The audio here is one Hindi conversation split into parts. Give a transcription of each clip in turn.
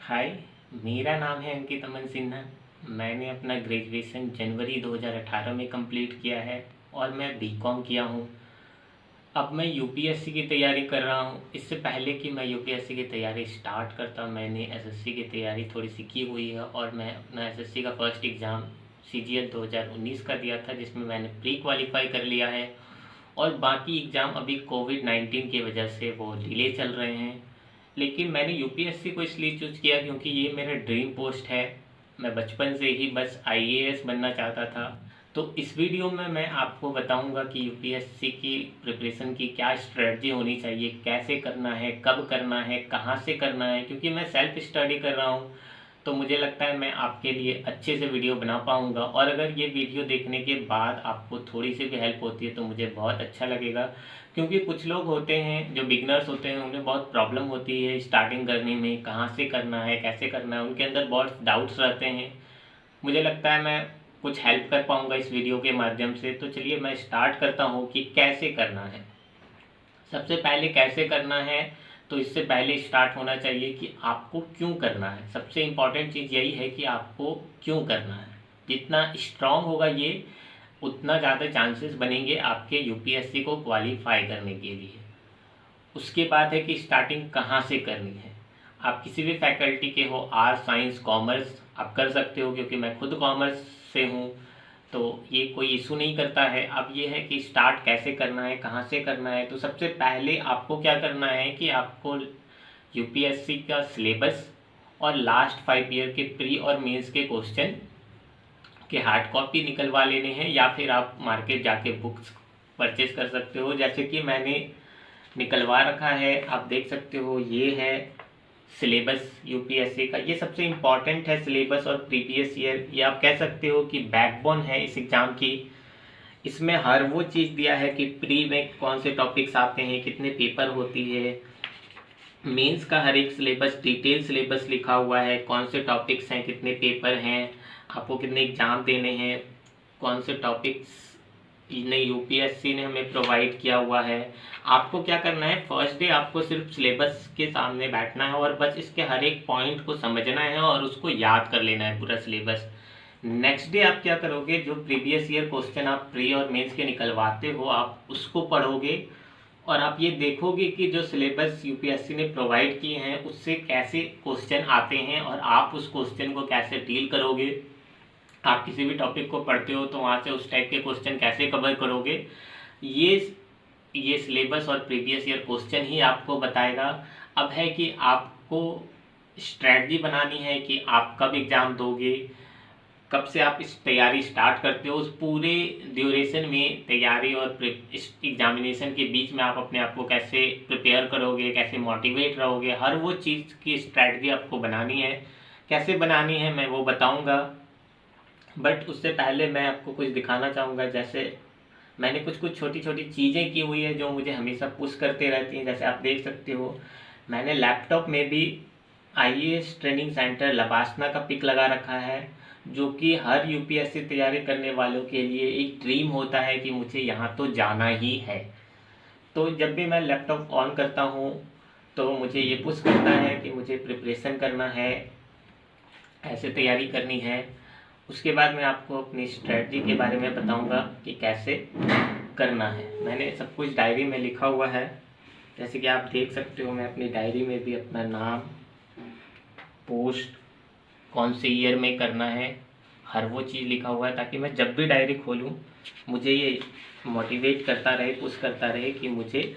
हाय, मेरा नाम है अंकित अमन सिन्हा। मैंने अपना ग्रेजुएशन जनवरी 2018 में कंप्लीट किया है और मैं बीकॉम किया हूँ। अब मैं यूपीएससी की तैयारी कर रहा हूँ। इससे पहले कि मैं यूपीएससी की तैयारी स्टार्ट करता, मैंने एसएससी की तैयारी थोड़ी सी की हुई है और मैं अपना एसएससी का फर्स्ट एग्ज़ाम सीजीएल 2019 का दिया था, जिसमें मैंने प्री क्वालिफाई कर लिया है। और बाकी एग्ज़ाम अभी कोविड-19 की वजह से वो डिले चल रहे हैं। लेकिन मैंने यूपीएससी को इसलिए चूज़ किया क्योंकि ये मेरा ड्रीम पोस्ट है। मैं बचपन से ही बस आईएएस बनना चाहता था। तो इस वीडियो में मैं आपको बताऊंगा कि यूपीएससी की प्रिपरेशन की क्या स्ट्रेटजी होनी चाहिए, कैसे करना है, कब करना है, कहाँ से करना है। क्योंकि मैं सेल्फ स्टडी कर रहा हूँ, तो मुझे लगता है मैं आपके लिए अच्छे से वीडियो बना पाऊँगा। और अगर ये वीडियो देखने के बाद आपको थोड़ी सी भी हेल्प होती है तो मुझे बहुत अच्छा लगेगा। क्योंकि कुछ लोग होते हैं जो बिगनर्स होते हैं, उन्हें बहुत प्रॉब्लम होती है स्टार्टिंग करने में, कहाँ से करना है, कैसे करना है, उनके अंदर बहुत डाउट्स रहते हैं। मुझे लगता है मैं कुछ हेल्प कर पाऊँगा इस वीडियो के माध्यम से। तो चलिए मैं स्टार्ट करता हूँ कि कैसे करना है। सबसे पहले कैसे करना है, तो इससे पहले स्टार्ट होना चाहिए कि आपको क्यों करना है। सबसे इम्पॉर्टेंट चीज़ यही है कि आपको क्यों करना है। जितना स्ट्रांग होगा ये, उतना ज़्यादा चांसेस बनेंगे आपके यूपीएससी को क्वालिफाई करने के लिए। उसके बाद है कि स्टार्टिंग कहाँ से करनी है। आप किसी भी फैकल्टी के हो, आर्ट्स, साइंस, कॉमर्स, आप कर सकते हो। क्योंकि मैं खुद कॉमर्स से हूँ, तो ये कोई इशू नहीं करता है। अब ये है कि स्टार्ट कैसे करना है, कहाँ से करना है। तो सबसे पहले आपको क्या करना है कि आपको यूपीएससी का सिलेबस और लास्ट 5 ईयर के प्री और मेंस के क्वेश्चन के हार्ड कॉपी निकलवा लेने हैं, या फिर आप मार्केट जाके बुक्स परचेज कर सकते हो। जैसे कि मैंने निकलवा रखा है, आप देख सकते हो, ये है सिलेबस यूपीएससी का। ये सबसे इम्पॉर्टेंट है सिलेबस और प्रीवियस ईयर। ये आप कह सकते हो कि बैकबोन है इस एग्ज़ाम की। इसमें हर वो चीज़ दिया है कि प्री में कौन से टॉपिक्स आते हैं, कितने पेपर होती है। मेंस का हर एक सिलेबस, डिटेल सिलेबस लिखा हुआ है, कौन से टॉपिक्स हैं, कितने पेपर हैं, आपको कितने एग्ज़ाम देने हैं, कौन से टॉपिक्स ने यूपीएससी ने हमें प्रोवाइड किया हुआ है। आपको क्या करना है, फर्स्ट डे आपको सिर्फ सिलेबस के सामने बैठना है और बस इसके हर एक पॉइंट को समझना है और उसको याद कर लेना है पूरा सिलेबस। नेक्स्ट डे आप क्या करोगे, जो प्रीवियस ईयर क्वेश्चन आप प्री और मेंस के निकलवाते हो, आप उसको पढ़ोगे और आप ये देखोगे कि जो सिलेबस यूपीएससी ने प्रोवाइड किए हैं उससे कैसे क्वेश्चन आते हैं और आप उस क्वेश्चन को कैसे डील करोगे। आप किसी भी टॉपिक को पढ़ते हो तो वहाँ से उस टाइप के क्वेश्चन कैसे कवर करोगे, ये ये सिलेबस और प्रीवियस ईयर क्वेश्चन ही आपको बताएगा। अब है कि आपको स्ट्रैटेजी बनानी है कि आप कब एग्ज़ाम दोगे, कब से आप इस तैयारी स्टार्ट करते हो। उस पूरे ड्यूरेशन में तैयारी और इस एग्जामिनेशन के बीच में आप अपने आप को कैसे प्रिपेयर करोगे, कैसे मोटिवेट रहोगे, हर वो चीज़ की स्ट्रैटेजी आपको बनानी है। कैसे बनानी है मैं वो बताऊंगा, बट उससे पहले मैं आपको कुछ दिखाना चाहूँगा। जैसे मैंने कुछ कुछ छोटी छोटी चीज़ें की हुई है जो मुझे हमेशा पुश करते रहती हैं। जैसे आप देख सकते हो, मैंने लैपटॉप में भी आईएएस ट्रेनिंग सेंटर लबासना का पिक लगा रखा है, जो कि हर यूपीएससी तैयारी करने वालों के लिए एक ड्रीम होता है कि मुझे यहाँ तो जाना ही है। तो जब भी मैं लैपटॉप ऑन करता हूँ तो मुझे ये पुश करता है कि मुझे प्रिपरेशन करना है, ऐसे तैयारी करनी है। उसके बाद मैं आपको अपनी स्ट्रेटजी के बारे में बताऊंगा कि कैसे करना है। मैंने सब कुछ डायरी में लिखा हुआ है। जैसे कि आप देख सकते हो, मैं अपनी डायरी में भी अपना नाम, पोस्ट, कौन से ईयर में करना है, हर वो चीज़ लिखा हुआ है, ताकि मैं जब भी डायरी खोलूं मुझे ये मोटिवेट करता रहे, पुश करता रहे कि मुझे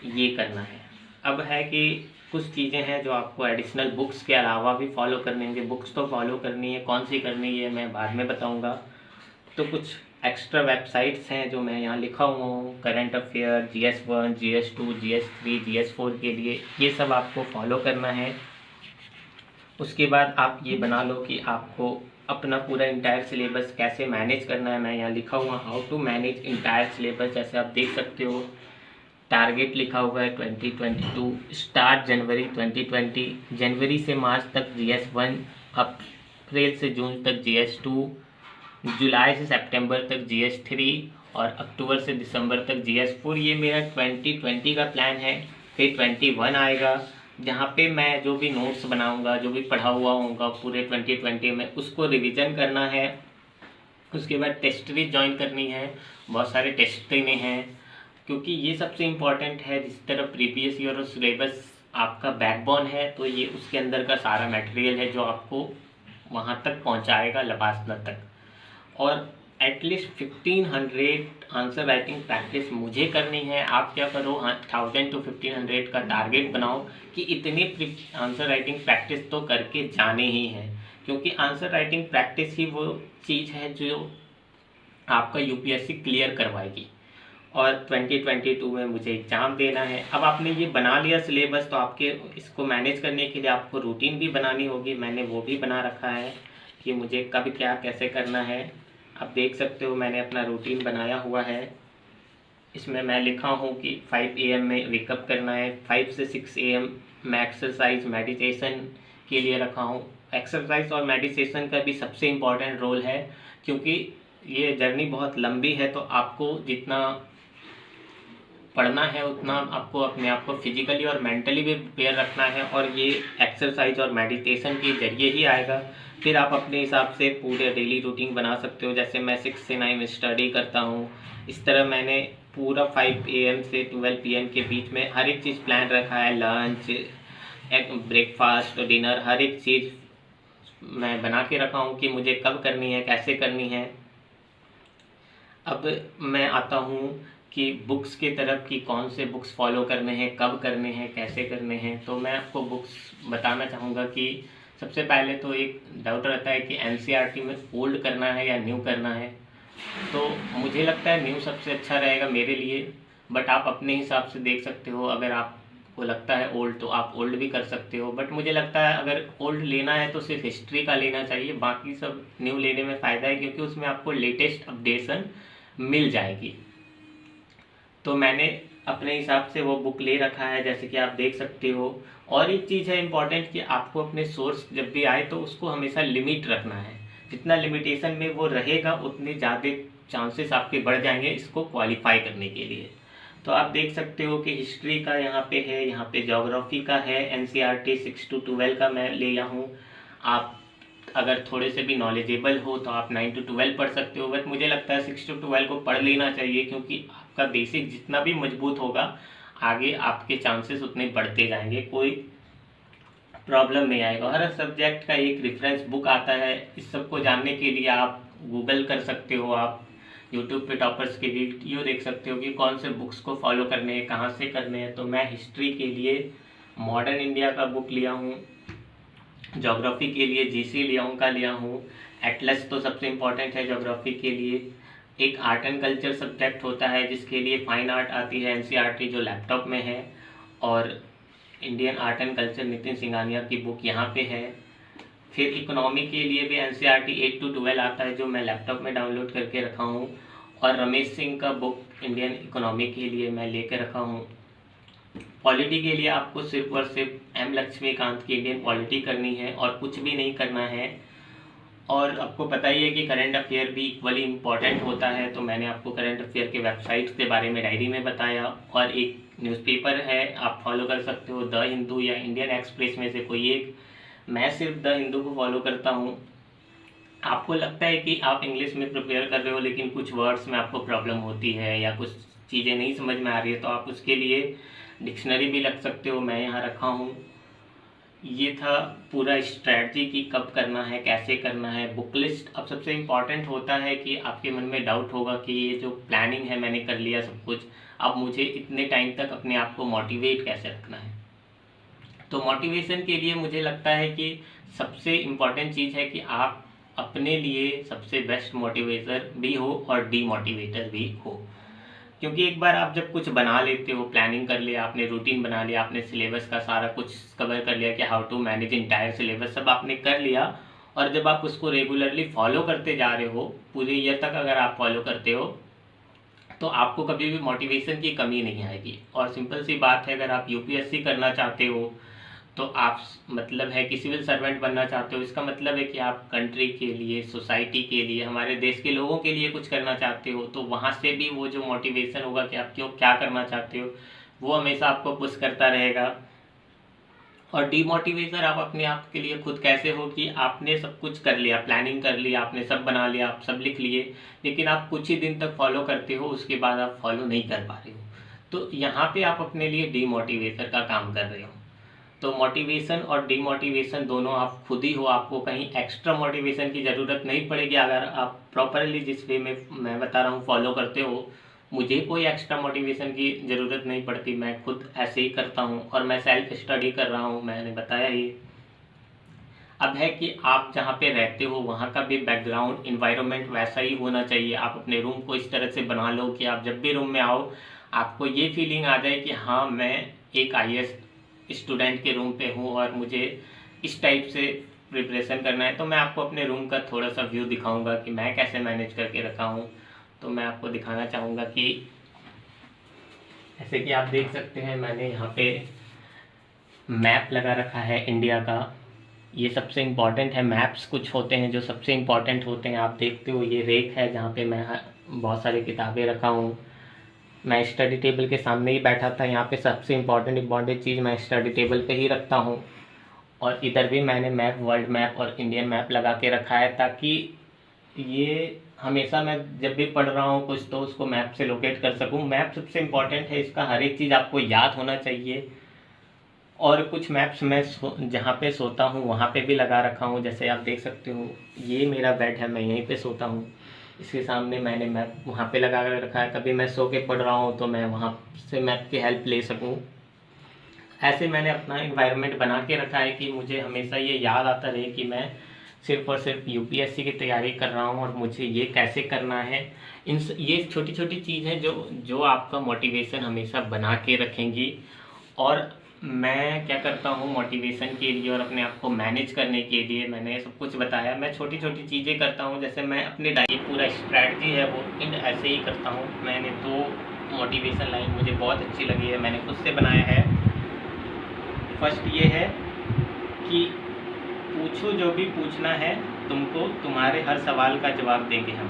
ये करना है। अब है कि कुछ चीज़ें हैं जो आपको एडिशनल बुक्स के अलावा भी फॉलो करनी होंगी। बुक्स तो फॉलो करनी है, कौन सी करनी है मैं बाद में बताऊंगा। तो कुछ एक्स्ट्रा वेबसाइट्स हैं जो मैं यहाँ लिखा हुआ हूँ, current affair, GS1, GS2, GS3, GS4 के लिए, ये सब आपको फॉलो करना है। उसके बाद आप ये बना लो कि आपको अपना पूरा इंटायर सिलेबस कैसे मैनेज करना है। मैं यहाँ लिखा हुआ how to manage entire syllabus. जैसे आप देख सकते हो, टारगेट लिखा हुआ है 2022, स्टार्ट जनवरी 2020, जनवरी से मार्च तक GS1, अप्रैल से जून तक GS2, जुलाई से सितंबर तक GS3 और अक्टूबर से दिसंबर तक GS4। ये मेरा 2020 का प्लान है। फिर 21 आएगा, जहाँ पे मैं जो भी नोट्स बनाऊंगा, जो भी पढ़ा हुआ होगा पूरे 2020 में, उसको रिवीजन करना है। उसके बाद टेस्ट भी ज्वाइन करनी है, बहुत सारे टेस्ट देने हैं, क्योंकि ये सबसे इम्पॉर्टेंट है। जिस तरह प्रीवियस ईयर और सिलेबस आपका बैकबोन है, तो ये उसके अंदर का सारा मटेरियल है जो आपको वहाँ तक पहुँचाएगा, लपासना तक। और एटलीस्ट 1500 आंसर राइटिंग प्रैक्टिस मुझे करनी है। आप क्या करो, 1000 to 1500 का टारगेट बनाओ कि इतनी आंसर राइटिंग प्रैक्टिस तो करके जाने ही हैं, क्योंकि आंसर राइटिंग प्रैक्टिस ही वो चीज़ है जो आपका यूपीएससी क्लियर करवाएगी। और 2022 में मुझे एग्ज़ाम देना है। अब आपने ये बना लिया सिलेबस, तो आपके इसको मैनेज करने के लिए आपको रूटीन भी बनानी होगी। मैंने वो भी बना रखा है कि मुझे कब क्या कैसे करना है। आप देख सकते हो मैंने अपना रूटीन बनाया हुआ है। इसमें मैं लिखा हूँ कि 5 AM में वेकअप करना है, 5 से 6 AM मैं एक्सरसाइज मेडिटेशन के लिए रखा हूँ। एक्सरसाइज और मेडिटेशन का भी सबसे इम्पॉर्टेंट रोल है, क्योंकि ये जर्नी बहुत लंबी है, तो आपको जितना पढ़ना है उतना आपको अपने आप को फिजिकली और मेंटली भी प्रिपेयर रखना है, और ये एक्सरसाइज और मेडिटेशन के जरिए ही आएगा। फिर आप अपने हिसाब से पूरे डेली रूटीन बना सकते हो। जैसे मैं 6 से 9 में स्टडी करता हूँ, इस तरह मैंने पूरा 5 AM से 12 PM के बीच में हर एक चीज़ प्लान रखा है। लंच, ब्रेकफास्ट, डिनर, हर एक चीज़ मैं बना के रखा हूँ कि मुझे कब करनी है, कैसे करनी है। अब मैं आता हूँ कि बुक्स की तरफ, कि कौन से बुक्स फॉलो करने हैं, कब करने हैं, कैसे करने हैं। तो मैं आपको बुक्स बताना चाहूँगा कि सबसे पहले तो एक डाउट रहता है कि एनसीईआरटी में ओल्ड करना है या न्यू करना है। तो मुझे लगता है न्यू सबसे अच्छा रहेगा मेरे लिए, बट आप अपने हिसाब से देख सकते हो। अगर आपको लगता है ओल्ड तो आप ओल्ड भी कर सकते हो, बट मुझे लगता है अगर ओल्ड लेना है तो सिर्फ हिस्ट्री का लेना चाहिए, बाकी सब न्यू लेने में फ़ायदा है, क्योंकि उसमें आपको लेटेस्ट अपडेशन मिल जाएगी। तो मैंने अपने हिसाब से वो बुक ले रखा है, जैसे कि आप देख सकते हो। और एक चीज़ है इम्पॉर्टेंट कि आपको अपने सोर्स जब भी आए तो उसको हमेशा लिमिट रखना है। जितना लिमिटेशन में वो रहेगा उतने ज़्यादा चांसेस आपके बढ़ जाएंगे इसको क्वालिफाई करने के लिए। तो आप देख सकते हो कि हिस्ट्री का यहाँ पे है, यहाँ पे ज्योग्राफी का है। एनसीईआरटी 6 to 12 का मैं ले आया हूँ। आप अगर थोड़े से भी नॉलेजेबल हो तो आप 9 to 12 पढ़ सकते हो, बट मुझे लगता है 6 to 12 को पढ़ लेना चाहिए, क्योंकि आपका बेसिक जितना भी मजबूत होगा आगे आपके चांसेस उतने बढ़ते जाएंगे, कोई प्रॉब्लम नहीं आएगा। हर सब्जेक्ट का एक रेफरेंस बुक आता है। इस सब को जानने के लिए आप गूगल कर सकते हो, आप यूट्यूब पे टॉपर्स के वीडियो देख सकते हो कि कौन से बुक्स को फॉलो करने हैं, कहाँ से करने हैं। तो मैं हिस्ट्री के लिए मॉडर्न इंडिया का बुक लिया हूँ, ज्योग्राफी के लिए जीसी लियोंग का लिया हूँ। एटलस तो सबसे इम्पोर्टेंट है ज्योग्राफी के लिए। एक आर्ट एंड कल्चर सब्जेक्ट होता है जिसके लिए फाइन आर्ट आती है एनसीईआरटी, जो लैपटॉप में है। और Indian art and culture Nitin Singhania की बुक यहाँ पे है। फिर इकोनॉमी के लिए भी एनसीईआरटी 8 to 12 आता है, जो मैं लैपटॉप में डाउनलोड करके रखा हूँ। और रमेश सिंह का बुक इंडियन इकोनॉमी के लिए मैं लेकर रखा हूँ। पॉलिटी के लिए आपको सिर्फ और सिर्फ एम लक्ष्मीकांत की इंडियन पॉलिटी करनी है और कुछ भी नहीं करना है। और आपको पता ही है कि करंट अफेयर भी इक्वली इम्पॉर्टेंट होता है, तो मैंने आपको करंट अफेयर के वेबसाइट्स के बारे में डायरी में बताया। और एक न्यूज़पेपर है, आप फॉलो कर सकते हो, द हिंदू या इंडियन एक्सप्रेस में से कोई एक। मैं सिर्फ द हिंदू को फॉलो करता हूँ। आपको लगता है कि आप इंग्लिश में प्रिपेयर कर रहे हो लेकिन कुछ वर्ड्स में आपको प्रॉब्लम होती है या कुछ चीज़ें नहीं समझ में आ रही है, तो आप उसके लिए डिक्शनरी भी लग सकते हो, मैं यहाँ रखा हूँ। ये था पूरा स्ट्रैटी कि कब करना है, कैसे करना है। बुक लिस्ट अब सबसे इम्पॉर्टेंट होता है कि आपके मन में डाउट होगा कि ये जो प्लानिंग है मैंने कर लिया सब कुछ, अब मुझे इतने टाइम तक अपने आप को मोटिवेट कैसे रखना है। तो मोटिवेशन के लिए मुझे लगता है कि सबसे इम्पॉर्टेंट चीज़ है कि आप अपने लिए सबसे बेस्ट मोटिवेटर भी हो और डीमोटिवेटर भी हो। क्योंकि एक बार आप जब कुछ बना लेते हो, प्लानिंग कर लिया आपने, रूटीन बना लिया आपने, सिलेबस का सारा कुछ कवर कर लिया कि how to manage entire syllabus, सब आपने कर लिया। और जब आप उसको रेगुलरली फॉलो करते जा रहे हो, पूरे ईयर तक अगर आप फॉलो करते हो, तो आपको कभी भी मोटिवेशन की कमी नहीं आएगी। और सिंपल सी बात है, अगर आप यूपीएससी करना चाहते हो तो आप मतलब है कि सिविल सर्वेंट बनना चाहते हो, इसका मतलब है कि आप कंट्री के लिए, सोसाइटी के लिए, हमारे देश के लोगों के लिए कुछ करना चाहते हो। तो वहाँ से भी वो जो मोटिवेशन होगा कि आप क्यों क्या करना चाहते हो, वो हमेशा आपको पुश करता रहेगा। और डीमोटिवेटर आप अपने आप के लिए खुद कैसे हो कि आपने सब कुछ कर लिया, प्लानिंग कर लिया, आपने सब बना लिया, आप सब लिख लिए, लेकिन आप कुछ ही दिन तक फॉलो करते हो, उसके बाद आप फॉलो नहीं कर पा रहे हो, तो यहाँ पे आप अपने लिए डीमोटिवेटर का काम कर रहे हो। तो मोटिवेशन और डीमोटिवेशन दोनों आप खुद ही हो, आपको कहीं एक्स्ट्रा मोटिवेशन की ज़रूरत नहीं पड़ेगी अगर आप प्रॉपरली जिस वे में मैं बता रहा हूँ फॉलो करते हो। मुझे कोई एक्स्ट्रा मोटिवेशन की ज़रूरत नहीं पड़ती, मैं खुद ऐसे ही करता हूँ और मैं सेल्फ स्टडी कर रहा हूँ, मैंने बताया ये। अब है कि आप जहाँ पे रहते हो वहाँ का भी बैकग्राउंड इन्वायरमेंट वैसा ही होना चाहिए। आप अपने रूम को इस तरह से बना लो कि आप जब भी रूम में आओ आपको ये फीलिंग आ जाए कि हाँ मैं एक आईएएस स्टूडेंट के रूम पे हूँ और मुझे इस टाइप से प्रिपरेशन करना है। तो मैं आपको अपने रूम का थोड़ा सा व्यू दिखाऊंगा कि मैं कैसे मैनेज करके रखा हूँ। तो मैं आपको दिखाना चाहूँगा कि जैसे कि आप देख सकते हैं मैंने यहाँ पे मैप लगा रखा है इंडिया का। ये सबसे इम्पॉर्टेंट है। मैप्स कुछ होते हैं जो सबसे इम्पॉर्टेंट होते हैं। आप देखते हो ये रेक है जहाँ पे मैं बहुत सारी किताबें रखा हूँ। मैं स्टडी टेबल के सामने ही बैठा था, यहाँ पे सबसे इम्पॉर्टेंट चीज़ मैं स्टडी टेबल पे ही रखता हूँ। और इधर भी मैंने मैप, वर्ल्ड मैप और इंडियन मैप लगा के रखा है ताकि ये हमेशा मैं जब भी पढ़ रहा हूँ कुछ तो उसको मैप से लोकेट कर सकूँ। मैप सबसे इम्पॉर्टेंट है, इसका हर एक चीज़ आपको याद होना चाहिए। और कुछ मैप्स मैं जहाँ पे सोता हूँ वहाँ पे भी लगा रखा हूँ। जैसे आप देख सकते हो ये मेरा बेड है, मैं यहीं पे सोता हूँ, इसके सामने मैंने मैप वहाँ पे लगा कर रखा है। कभी मैं सो के पढ़ रहा हूँ तो मैं वहाँ से मैप की हेल्प ले सकूँ। ऐसे मैंने अपना इन्वायरमेंट बना के रखा है कि मुझे हमेशा ये याद आता रहे कि मैं सिर्फ और सिर्फ यूपीएससी की तैयारी कर रहा हूँ और मुझे ये कैसे करना है। ये छोटी छोटी चीज़ है जो आपका मोटिवेशन हमेशा बना के रखेंगी। और मैं क्या करता हूँ मोटिवेशन के लिए और अपने आप को मैनेज करने के लिए, मैंने सब कुछ बताया। मैं छोटी छोटी चीज़ें करता हूँ, जैसे मैं अपने डायरी पूरा स्ट्रैटेजी है वो ऐसे ही करता हूँ। मैंने 2 मोटिवेशन लाइन मुझे बहुत अच्छी लगी है, मैंने खुद से बनाया है। फर्स्ट ये है कि पूछो जो भी पूछना है तुमको, तुम्हारे हर सवाल का जवाब देंगे हम।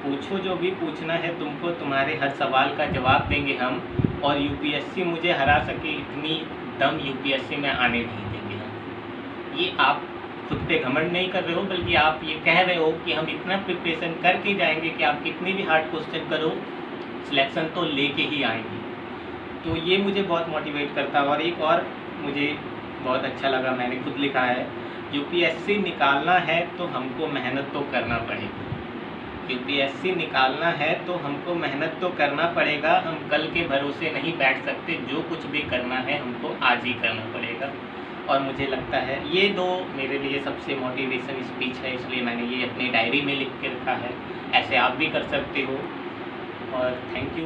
पूछो जो भी पूछना है तुमको, तुम्हारे हर सवाल का जवाब देंगे हम। और यूपीएससी मुझे हरा सके इतनी दम यूपीएससी में आने नहीं देंगे हम। ये आप खुद पे घमंड नहीं कर रहे हो, बल्कि आप ये कह रहे हो कि हम इतना प्रिपरेशन करके जाएंगे कि आप कितने भी हार्ड क्वेश्चन करो सिलेक्शन तो लेके ही आएंगे। तो ये मुझे बहुत मोटिवेट करता है। और एक और मुझे बहुत अच्छा लगा, मैंने खुद लिखा है, यूपीएससी निकालना है तो हमको मेहनत तो करना पड़ेगा। यूपीएससी निकालना है तो हमको मेहनत तो करना पड़ेगा। हम कल के भरोसे नहीं बैठ सकते, जो कुछ भी करना है हमको आज ही करना पड़ेगा। और मुझे लगता है ये 2 मेरे लिए सबसे मोटिवेशन स्पीच है, इसलिए मैंने ये अपनी डायरी में लिख के रखा है। ऐसे आप भी कर सकते हो। और थैंक यू।